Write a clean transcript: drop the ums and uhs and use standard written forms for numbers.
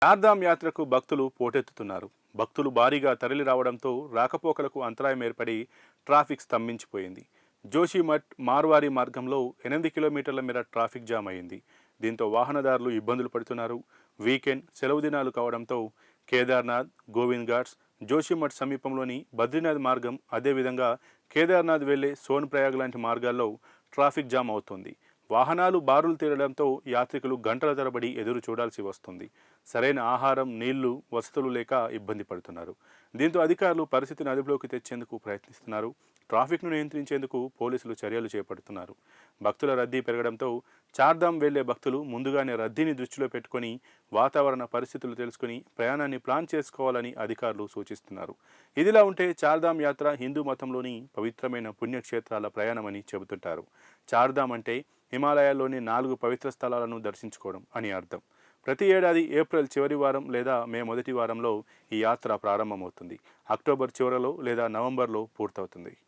చార్ధామ్ యాత్రకు భక్తులు పోటెత్తుతున్నారు. భక్తులు భారీగా తరలి రావడంతో రాకపోకలకు అంతరాయం ఏర్పడి ట్రాఫిక్ స్తంభించిపోయింది. జోషిమఠ్ మార్వారి మార్గంలో 8 కిలోమీటర్ల మేర ట్రాఫిక్ జామ్ అయింది. దీంతో వాహనదారులు ఇబ్బందులు పడుతున్నారు. వీకెండ్ సెలవు దినాలు కావడంతో కేదార్నాథ్, గోవింద్ ఘాట్స్, జోషిమఠ్ సమీపంలోని బద్రీనాథ్ మార్గం, అదేవిధంగా కేదార్నాథ్ వెళ్లే సోన్ ప్రయాగ్ లాంటి మార్గాల్లో ట్రాఫిక్ జామ్ అవుతుంది. వాహనాలు బారులు తీరడంతో యాత్రికులు గంటల తరబడి ఎదురు చూడాల్సి వస్తుంది. సరైన ఆహారం, నీళ్లు, వసతులు లేక ఇబ్బంది పడుతున్నారు. దీంతో అధికారులు పరిస్థితిని అదుపులోకి తెచ్చేందుకు ప్రయత్నిస్తున్నారు. ట్రాఫిక్ను నియంత్రించేందుకు పోలీసులు చర్యలు చేపడుతున్నారు. భక్తుల రద్దీ పెరగడంతో చార్ధామ్ వెళ్లే భక్తులు ముందుగానే రద్దీని దృష్టిలో పెట్టుకొని వాతావరణ పరిస్థితులు తెలుసుకుని ప్రయాణాన్ని ప్లాన్ చేసుకోవాలని అధికారులు సూచిస్తున్నారు. ఇదిలా ఉంటే చార్ధామ్ యాత్ర హిందూ మతంలోని పవిత్రమైన పుణ్యక్షేత్రాల ప్రయాణమని చెబుతుంటారు. చార్ధామ్ అంటే హిమాలయాల్లోని 4 పవిత్ర స్థలాలను దర్శించుకోవడం అని అర్థం. ప్రతి ఏడాది ఏప్రిల్ చివరి వారం లేదా మే మొదటి వారంలో ఈ యాత్ర ప్రారంభమవుతుంది. అక్టోబర్ చివరలో లేదా నవంబర్లో పూర్తవుతుంది.